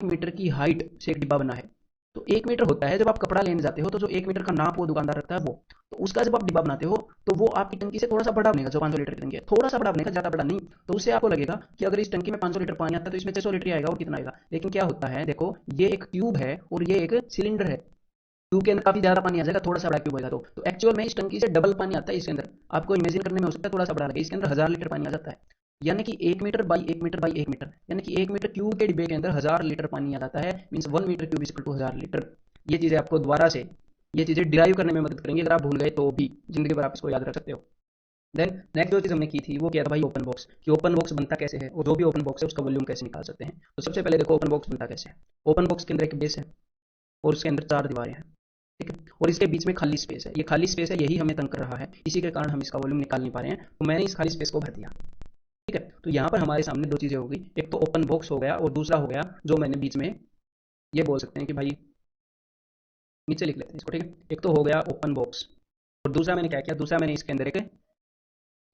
Metre की height से एक डिब्बा बना है। तो 1 मीटर होता है जब आप कपड़ा लेने जाते हो, तो जो 1 मीटर का नाप वो दुकानदार रखता है वो। तो उसका जब आप डिब्बा बनाते हो, तो वो आपकी टंकी से थोड़ा सा बड़ा बनेगा, जो 500 लीटर की टंकी है, थोड़ा सा बड़ा बनेगा, ज़्यादा बड़ा नहीं। तो उससे आपको लगेगा कि अगर इस टंकी में 500 लीटर पानी आता है तो इसमें 600 लीटर ही आएगा, और कितना आएगा। लेकिन क्या होता है, देखो ये एक ट्यूब है और ये एक सिलेंडर है। ट्यूब के अंदर काफ़ी ज़्यादा पानी आ जाएगा, थोड़ा सा बड़ा ट्यूब होगा। तो एक्चुअल में इस टंकी से डबल पानी आता है इसके अंदर। आपको इमेजिन करने में हो सकता है थोड़ा सा बड़ा लगे, इसके अंदर 1000 लीटर पानी आ जाता है। यानी कि 1 metre by 1 metre by 1 metre, यानी कि 1 मीटर क्यूब के डिब्बे के अंदर 1000 लीटर पानी आ जाता है। Means 1 metre cube equal to 1000 litre. ये चीज़ें आपको दोबारा से ये चीज़ें डिराइव करने में मदद करेंगी, अगर आप भूल गए तो भी जिंदगी भर आप इसको याद रख सकते हो। देन नेक्स्ट जो चीज़ हमने की थी वो क्या था भाई, ओपन बॉक्स। कि ओपन बॉक्स बनता कैसे है और जो भी ओपन बॉक्स है उसका वॉल्यूम कैसे निकाल सकते हैं। तो सबसे पहले देखो ओपन बॉक्स बनता कैसे है। ओपन बॉक्स के अंदर एक बेस है और उसके अंदर 4 दीवारें हैं, ठीक है। और इसके बीच में खाली स्पेस है, ये खाली स्पेस है, यही हमें तंग कर रहा है, इसी के कारण हम इसका वॉल्यूम निकाल नहीं पा रहे हैं। तो मैंने इस खाली स्पेस को भर दिया, ठीक है। तो यहाँ पर हमारे सामने दो चीज़ें होगी, एक तो ओपन बॉक्स हो गया और दूसरा हो गया जो मैंने बीच में ये बोल सकते हैं कि भाई नीचे लिख लेते हैं इसको, ठीक है। एक तो हो गया ओपन बॉक्स और दूसरा मैंने क्या किया, दूसरा मैंने इसके अंदर एक,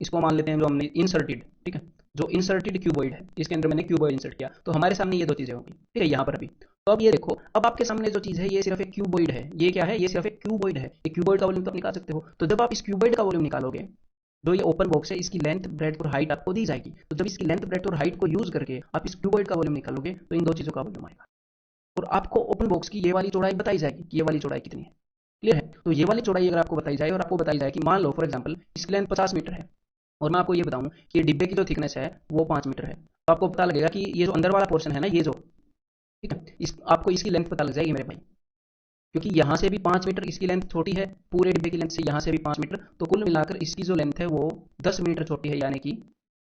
इसको मान लेते हैं जो हमने इंसर्टेड, ठीक है, जो इंसर्टेड क्यूबॉइड है, इसके अंदर मैंने क्यूबॉइड इंसर्ट किया। तो हमारे सामने ये दो चीज़ें होंगी, ठीक है, यहाँ पर अभी। तो अब ये देखो, अब आपके सामने जो चीज़ है ये सिर्फ एक क्यूबॉइड है। ये क्या है, ये सिर्फ एक क्यूबॉइड है। एक क्यूबॉइड का वॉल्यूम तो आप निकाल सकते हो। तो जब आप इस क्यूबॉइड का वॉल्यूम निकालोगे, जो ये ओपन बॉक्स है, इसकी लेंथ ब्रेड्थ और हाइट आपको दी जाएगी। तो जब इसकी लेंथ ब्रेड्थ और हाइट को यूज करके आप इस क्यूबॉइड का वॉल्यूम निकालोगे, तो इन दो चीज़ों का वॉल्यूम आएगा। और आपको ओपन बॉक्स की ये वाली चौड़ाई बताई जाएगी कि ये वाली चौड़ाई कितनी है। क्लियर है। तो ये वाली चौड़ाई अगर आपको बताई जाए और आपको बताई जाए कि मान लो फॉर एग्जांपल इसकी लेंथ 50 मीटर है, और मैं आपको ये बताऊं कि ये डिब्बे की जो थिकनेस है वो 5 मीटर है, तो आपको पता लगेगा कि ये जो अंदर वाला पोर्शन है ना, ये जो, ठीक है, इस आपको इसकी लेंथ पता लग जाएगी मेरे भाई। क्योंकि यहाँ से भी 5 मीटर इसकी लेंथ छोटी है, पूरे डिब्बे की लेंथ से यहाँ से भी 5 मीटर, तो कुल मिलाकर इसकी जो लेंथ है वो 10 मीटर छोटी है, यानी कि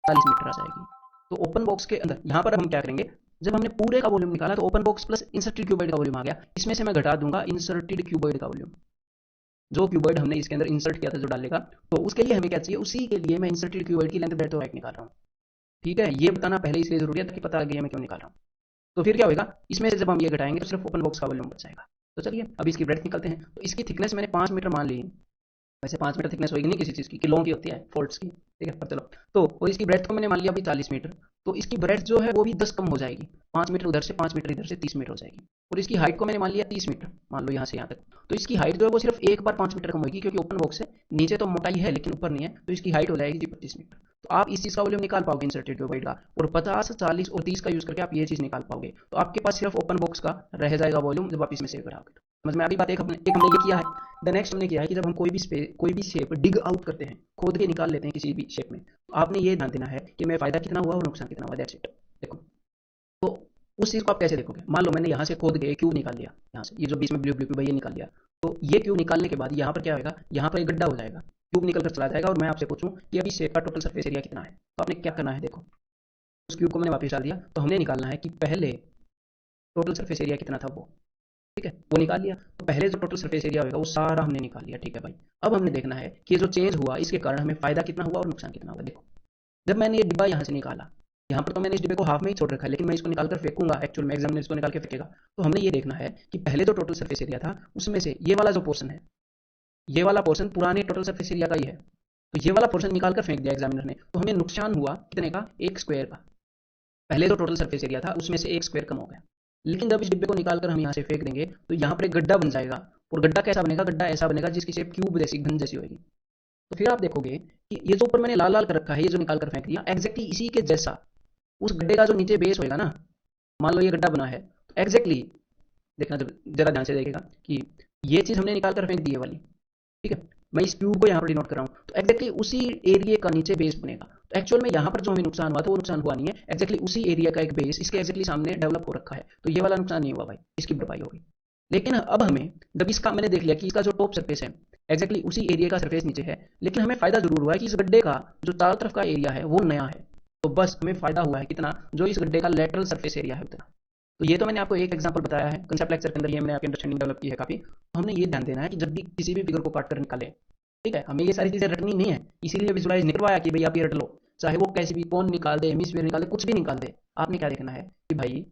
40 मीटर आ जाएगी। तो ओपन बॉक्स के अंदर यहाँ पर हम क्या करेंगे, जब हमने पूरे का वॉल्यूम निकाला तो open box plus inserted cuboid का वॉल्यूम आ गया, इसमें से मैं घटा दूंगा इंसर्टेड क्यूबॉइड का वॉल्यूम। जो क्यूबॉइड हमने इसके अंदर इंसर्ट किया था जो डालेगा, तो उसके लिए हमें क्या चाहिए, उसी के लिए मैं इंसर्टेड क्यूबॉइड की लेंथ ब्रेड्थ और हाइट निकाल रहा हूँ। ठीक है, ये बताना पहले इसलिए जरूरी है ताकि पता लगे मैं क्यों निकाल रहा हूँ। तो फिर क्या होगा, इसमें से जब हम ये घटाएंगे तो सिर्फ ओपन बॉक्स का वॉल्यूम बच जाएगा। तो चलिए अब इसकी ब्रेड्थ निकलते हैं। तो इसकी थिकनेस मैंने 5 मीटर मान ली। वैसे 5 मीटर थिकनेस होगी नहीं किसी चीज़ की, किलों की होती है, फोल्ड्स की, ठीक है, पर चलो। तो और इसकी ब्रेथ को मैंने मान लिया अभी 40 मीटर। तो इसकी ब्रेथ जो है वो भी 10 कम हो जाएगी, 5 मीटर उधर से, 5 मीटर इधर से, 30 मीटर हो जाएगी। और इसकी हाइट को मैंने मान लिया 30 मीटर, मान लो यहाँ से यहाँ तक। तो इसकी हाइट जो है वो सिर्फ एक बार 5 मीटर कम होगी, क्योंकि ओपन बॉक्स है, नीचे तो मोटाई है लेकिन ऊपर नहीं है, तो इसकी हाइट हो जाएगी जी 25 मीटर। तो आप इस चीज़ का वॉल्यूम निकाल पाओगे इंसर्टेड क्यूबॉइड का, और 50, 40 और 30 का यूज करके आप ये चीज़ निकाल पाओगे। तो आपके पास सिर्फ ओपन बॉक्स का रह जाएगा वॉल्यूम जब आप इसमें सेव कराओगे। समझ में आ गई बात। एक हमने ये किया है। द नेक्स्ट हमने किया है कि जब हम कोई भी शेप डिग आउट करते हैं, खोद के निकाल लेते हैं किसी भी शेप में, तो आपने ये ध्यान देना है कि मैं फ़ायदा कितना हुआ और नुकसान कितना हुआ, दैट्स इट। देखो, तो उस चीज़ को आप कैसे देखोगे, मान लो मैंने यहाँ से खोद के क्यूब निकाल लिया, यहाँ से ये जो बीच में ब्लू ब्लू क्यूब है ये निकाल लिया। तो ये क्यूब निकालने के बाद यहाँ पर क्या होगा, यहाँ पर एक गड्ढा हो जाएगा, क्यूब निकल कर चला जाएगा, और मैं आपसे पूछूं कि अभी शेप का टोटल सरफेस एरिया कितना है, तो आपने क्या करना है, देखो उस क्यूब को मैंने वापस डाल दिया, तो हमने निकालना है कि पहले टोटल सरफेस एरिया कितना था वो, ठीक है, वो निकाल लिया। तो पहले जो टोटल सरफेस एरिया होगा वो सारा हमने निकाल लिया, ठीक है भाई। अब हमने देखना है कि ये जो चेंज हुआ इसके कारण हमें फायदा कितना हुआ और नुकसान कितना हुआ। देखो, जब मैंने ये डिब्बा यहाँ से निकाला, यहाँ पर तो मैंने इस डिब्बे को हाफ में ही छोड़ रखा है, लेकिन मैं इसको निकाल कर फेंकूंगा, एक्चुअल में एग्जामिनर इसको निकाल के फेंकेगा। तो हमने ये देखना है कि पहले जो टोटल सरफेस एरिया था उसमें से ये वाला जो पोर्शन है, ये वाला पोर्शन पुराने टोटल सरफेस एरिया का ही है, तो ये वाला पोर्शन निकाल कर फेंक दिया एग्जामिनर ने, तो हमें नुकसान हुआ कितने का, 1 स्क्वायर का। पहले जो टोटल सरफेस एरिया था उसमें से 1 स्क्वायर कम हो गया। लेकिन जब इस डिब्बे को निकाल कर हम यहाँ से फेंक देंगे तो यहाँ पर एक गड्ढा बन जाएगा। और गड्ढा कैसा बनेगा, गड्ढा ऐसा बनेगा जिसकी शेप क्यूब जैसी, घन जैसी होगी। तो फिर आप देखोगे कि ये जो ऊपर मैंने लाल लाल कर रखा है, ये जो निकाल कर फेंक दिया, एग्जैक्टली इसी के जैसा उस गड्ढे का जो नीचे बेस होएगा ना, मान लो ये गड्ढा बना है, तो एग्जैक्टली देखना, जब जरा ध्यान से देखेगा कि ये चीज़ हमने निकाल कर फेंक दी है वाली, ठीक है, मैं इस क्यूब को यहाँ पर डिनोट कर रहा हूँ, तो एक्जैक्टली उसी एरिया का नीचे बेस बनेगा। तो एक्चुअल में यहाँ पर जो हमें नुकसान हुआ था वो नुकसान हुआ नहीं है, एक्जैक्टली उसी एरिया का एक बेस इसके एक्जैक्टली सामने डेवलप हो रखा है, तो ये वाला नुकसान नहीं हुआ भाई, इसकी भरपाई होगी। लेकिन अब हमें, जब इसका मैंने देख लिया कि इसका जो टॉप सरफेस है एक्जैक्टली उसी एरिया का सरफेस नीचे है, लेकिन हमें फायदा जरूर हुआ है कि इस गड्ढे का जो चारों तरफ का एरिया है वो नया है। तो बस हमें फायदा हुआ है कितना, जो इस गड्ढे का लेटरल सरफेस एरिया है उतना। तो ये तो मैंने आपको एक एग्जांपल बताया है कंसेप्ट लेक्चर के अंदर, ये मैंने आपकी अंडरस्टैंडिंग डेवलप की है काफी। तो हमने ये ध्यान देना है कि जब भी किसी भी फिगर को काट कर निकाले, ठीक है, हमें ये सारी चीजें रटनी नहीं है, इसीलिए विजुलाइज निकलवाया कि भाई आप ये रट लो, चाहे वो कैसी भी कौन निकाल दे, हेमिस्फीयर निकाल दे, कुछ भी निकाल दे। आपने क्या देखना है कि भाई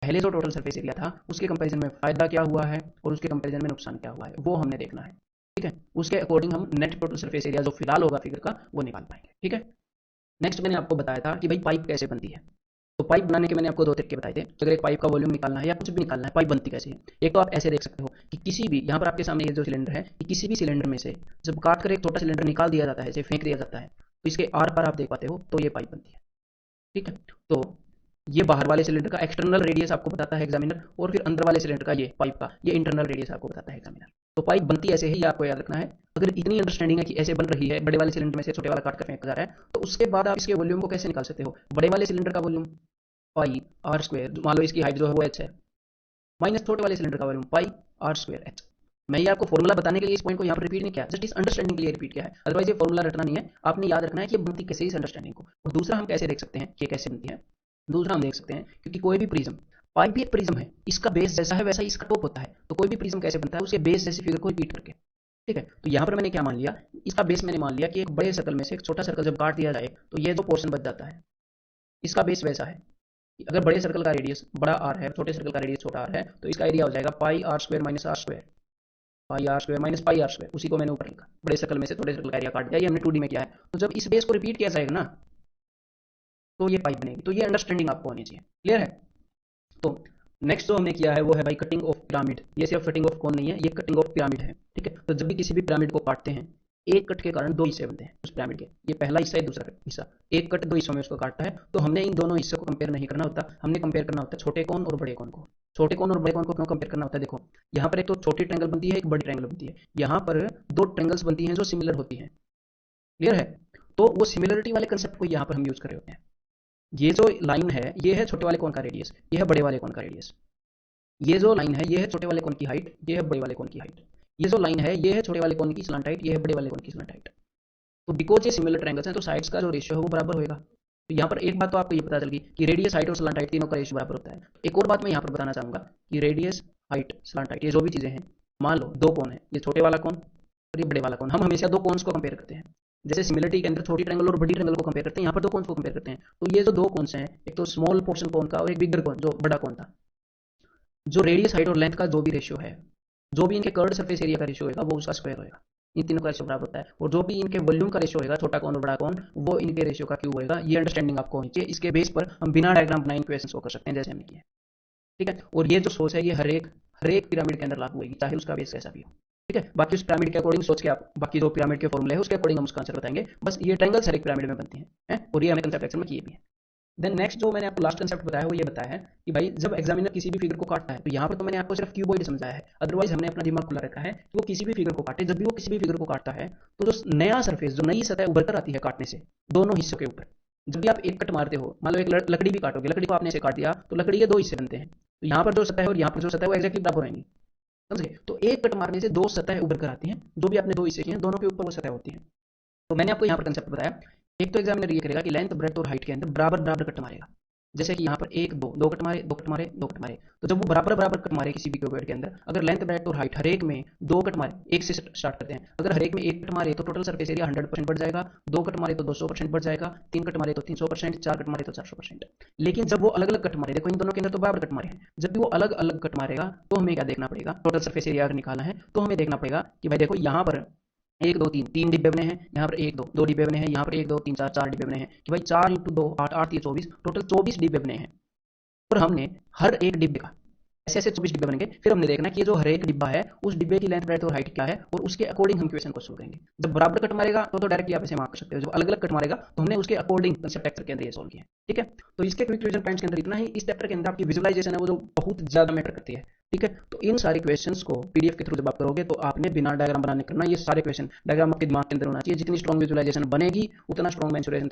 पहले जो टोटल सरफेस एरिया था उसके कंपैरिजन में फायदा क्या हुआ है और उसके कंपैरिजन में नुकसान क्या हुआ है, वो हमने देखना है, ठीक है। उसके अकॉर्डिंग हम नेट टोटल सरफेस एरिया जो फिलहाल होगा फिगर का वो निकाल पाएंगे, ठीक है। नेक्स्ट मैंने आपको बताया था कि भाई पाइप कैसे बनती है। तो पाइप बनाने के मैंने आपको दो तरीके बताए थे कि अगर एक पाइप का वॉल्यूम निकालना है या कुछ भी निकालना है, पाइप बनती कैसे है। एक तो आप ऐसे देख सकते हो कि किसी भी, यहाँ पर आपके सामने ये जो सिलेंडर है, कि किसी भी सिलेंडर में से जब काट कर एक छोटा सिलेंडर निकाल दिया जाता है, इसे फेंक दिया जाता है, तो इसके आर पार आप देख पाते हो, तो ये पाइप बनती है। ठीक है, तो ये बाहर वाले सिलेंडर का एक्सटर्नल रेडियस आपको बताता है एग्जामिनर, और फिर अंदर वाले सिलेंडर का, ये पाइप का, ये इंटरनल रेडियस आपको बताता है एग्जामिनर। तो पाइप बनती ऐसे ही, ये आपको याद रखना है। अगर इतनी अंडरस्टैंडिंग है कि ऐसे बन रही है, बड़े वाले सिलेंडर में से छोटे वाला काट कर फेंका जा रहा है, तो उसके बाद आप इसके वॉल्यूम को कैसे निकाल सकते हो। बड़े वाले सिलेंडर का वॉल्यूम पाई आर स्क्वायर, मान लो इसकी हाइट जो है वो एच है, माइनस छोटे वाले सिलेंडर का volume pi are square H. मैं ये आपको फॉर्मूला बताने के लिए इस पॉइंट को यहाँ पर रिपीट नहीं किया, जस्ट इस अंडरस्टैंडिंग के लिए रिपीट किया है। अदरवाइज ये फॉर्मूला रटना नहीं है, आपने याद रखना है कि ये बनती कैसे, इस अंडरस्टैंडिंग को। और दूसरा हम कैसे देख सकते हैं कि ये कैसे बनती है। दूसरा हम देख सकते हैं, क्योंकि कोई भी प्रिज्म, पाइप भी एक प्रिज्म है, इसका बेस जैसा है वैसा ही इसका टॉप होता है। तो कोई भी प्रिज्म कैसे बनता है, उसके बेस जैसी फिगर को रिपीट करके। ठीक है, तो यहाँ पर मैंने क्या मान लिया, इसका बेस मैंने मान लिया कि एक बड़े सर्कल में से एक छोटा सर्कल जब काट दिया जाए, तो ये जो पोर्शन बच जाता है, इसका बेस वैसा है। अगर बड़े सर्कल का रेडियस बड़ा आर है, छोटे सर्कल का रेडियस छोटा आर है, तो इसका एरिया हो जाएगा pi are square minus r square, pi are square minus pi are square. उसी को मैंने ऊपर लिखा, बड़े सर्कल में से छोटे सर्कल का एरिया काट दिया, ये हमने 2D में किया है। तो जब इस बेस को रिपीट किया जाएगा ना, तो ये पाइप बनेगी। तो ये अंडरस्टैंडिंग आपको होनी चाहिए, क्लियर है। तो नेक्स्ट जो हमने किया है वो है भाई कटिंग ऑफ पिरामिड। ये सिर्फ कटिंग ऑफ कोन नहीं है, ये कटिंग ऑफ पिरामिड है। ठीक है, तो जब भी किसी भी पिरामिड को काटते हैं, एक कट के कारण दो हिस्से बनते हैं उस पिरामिड के। ये पहला हिस्सा है, दूसरा हिस्सा। एक कट दो हिस्सों में उसको काटता है, तो हमने इन दोनों हिस्सों को कंपेयर नहीं करना होता, हमने कंपेयर करना होता है छोटे कोन और बड़े कोन को। छोटे कोन और बड़े कोन को क्यों कंपेयर करना होता है, देखो यहाँ पर एक तो छोटी ट्रायंगल बनती है, एक बड़ी ट्रायंगल बनती है। यहाँ पर दो ट्रायंगल्स बनती हैं जो सिमिलर होती हैं, क्लियर है। तो वो सिमिलरिटी वाले कंसेप्ट को यहाँ पर हम यूज कर रहे होते हैं। ये जो लाइन है, ये है छोटे वाले कोन का रेडियस, ये है बड़े वाले कोन का रेडियस। ये जो लाइन है, ये है छोटे वाले कोन की हाइट, ये है बड़े वाले कोन की हाइट। ये जो लाइन है, ये है छोटे वाले कोन की स्लांट हाइट, ये है बड़े वाले कोन की स्लांट हाइट। तो बिकॉज ये सिमिलर ट्रायंगल्स हैं, तो साइड्स का जो रेशियो है वो बराबर होगा। तो यहाँ पर एक बात तो आपको ये पता चल गई कि रेडियस, हाइट और स्लांट हाइट तीनों का रेशियो बराबर होता है। एक और बात मैं यहाँ पर बताना चाहूंगा कि रेडियस, हाइट, स्लांट हाइट, ये जो भी चीजें हैं, मान लो दो कोन है, ये छोटे वाला कोन और ये बड़े वाला कोन। हम हमेशा दो कोन्स को कंपेयर करते हैं, जैसे सिमिलरिटी के अंदर छोटी ट्रायंगल और बड़ी ट्रायंगल को कंपेयर करते हैं, यहाँ पर दो कोन्स को कंपेयर करते हैं। तो ये जो दो कोन्स हैं, एक तो स्मॉल पोर्शन कोन का और एक बिगर कोन जो बड़ा कोन था, जो रेडियस, हाइट और लेंथ का जो भी रेशियो है, जो भी इनके कर्ड सरफेस एरिया का रेशियो होगा, वो उसका स्क्वायर होगा। इन तीनों का रेशियो बराबर होता है। और जो भी इनके वॉल्यूम का रेशियो होगा, छोटा कौन और बड़ा कौन, वो इनके रेशियो का क्यूब होगा। ये अंडरस्टैंडिंग आपको होनी चाहिए। इसके बेस पर हम बिना डायग्राम बनाए इक्वेशन सो कर सकते हैं, जैसे हमने किया। ठीक है, और ये जो सोच है, ये हर एक पिरामिड के अंदर लागू होगी, चाहे उसका बेस कैसा भी हो। ठीक है, बाकी उस पिरामिड के अकॉर्डिंग सोच के आप, बाकी जो पिरामिड के फॉर्मूले है उसके अकॉर्डिंग हम उसका आंसर बताएंगे। बस ये ट्रायंगल्स हर एक पिरामिड में बनती हैं, और ये हमें कंसेप्ट एक्शन में किए भी है। देन नेक्स्ट जो मैंने आपको लास्ट कंसेप्ट बताया है, वो ये बताया है कि भाई जब एग्जामिनर किसी भी फिगर को काटता है, तो यहाँ पर तो मैंने आपको सिर्फ क्यूबॉइड समझाया है, अदरवाइज हमने अपना दिमाग खुला रखा है कि वो किसी भी फिगर को काटे। जब भी वो किसी भी फिगर को काटता है, तो जो नया सरफेस, जो नई सतह उभर कर आती है काटने से दोनों हिस्सों के ऊपर, जब भी आप एक कट मारते हो, मान लो एक लकड़ी भी काटोगे, लकड़ी को आपने ऐसे काट दिया, तो लकड़ी के दो हिस्से बनते हैं। तो यहाँ पर जो सतह है और यहाँ पर जो सतह है, वो एक्जैक्टली बराबर रहेंगी, समझे। तो एक कट मारने से दो सतह उभर कर आती हैं, जो भी आपने दो हिस्से किए हैं, दोनों के ऊपर वो सतह होती है। तो मैंने आपको यहाँ पर कंसेप्ट बताया। एक तो एग्जामिनर ये करेगा कि लेंथ, ब्रेड्थ और हाइट के अंदर बराबर बराबर कट मारेगा। जैसे कि यहाँ पर एक दो, दो कट मारे, दो कट मारे, दो कट मारे। तो जब वो बराबर बराबर कट मारे किसी भी क्यूबॉइड के अंदर, अगर लेंथ, ब्रेड्थ और हाइट हर एक में दो कट मारे, एक से स्टार्ट करते हैं, अगर हर एक में एक कट मारे तो टोटल सरफेस एरिया 100% बढ़ जाएगा, दो कट मारे तो 200% बढ़ जाएगा, तीन कट मारे तो 300%, चार कट मारे तो 400%। लेकिन जब वो अलग अलग कट मारे, देखो इन दोनों के अंदर तो बराबर कट मारे हैं, जब भी वो अलग अलग कट मारेगा, तो हमें क्या देखना पड़ेगा, टोटल सरफेस एरिया अगर निकालना है, तो हमें देखना पड़ेगा कि भाई देखो यहाँ पर एक दो तीन, तीन डिब्बे बने हैं, यहाँ पर एक दो, दो डिब्बे बने हैं, यहाँ पर एक दो तीन चार, चार डिब्बे बने हैं, कि भाई 4 × 2 8, 8 × 24, टोटल 24 डिब्बे बने हैं। और हमने हर एक डिब्बे का ऐसे ऐसे 24 डिब्बे बनेंगे, फिर हमने देखना कि ये जो हर एक डिब्बा है, उस डिब्बे की लेंथ, ब्रेड्थ और हाइट क्या है, और उसके अकॉर्डिंग हम क्वेश्चन को सोल्व करेंगे। जब बराबर कट मारेगा तो डायरेक्टली आप ऐसे मार्क कर सकते हो, जब अलग अलग कट मारेगा तो हमने उसके अकॉर्डिंग कंसेप्ट चैप्टर के अंदर ये सोल्व किया। ठीक है, तो इसके क्विक रिवीजन पॉइंट्स के अंदर इतना ही। इस चैप्टर के अंदर आपकी विजुअलाइजेशन है वो जो बहुत ज्यादा मैटर करती है। ठीक है, तो इन सारे क्वेश्चंस को पीडीएफ के थ्रू जब आप करोगे, तो आपने बिना डायग्राम बनाने करना। ये सारे क्वेश्चन डायग्राम आपके दिमाग के अंदर होना चाहिए। जितनी स्ट्रॉन्ग विजुअलाइजेशन बनेगी, उतना स्ट्रॉन्ग मेंसुरेशन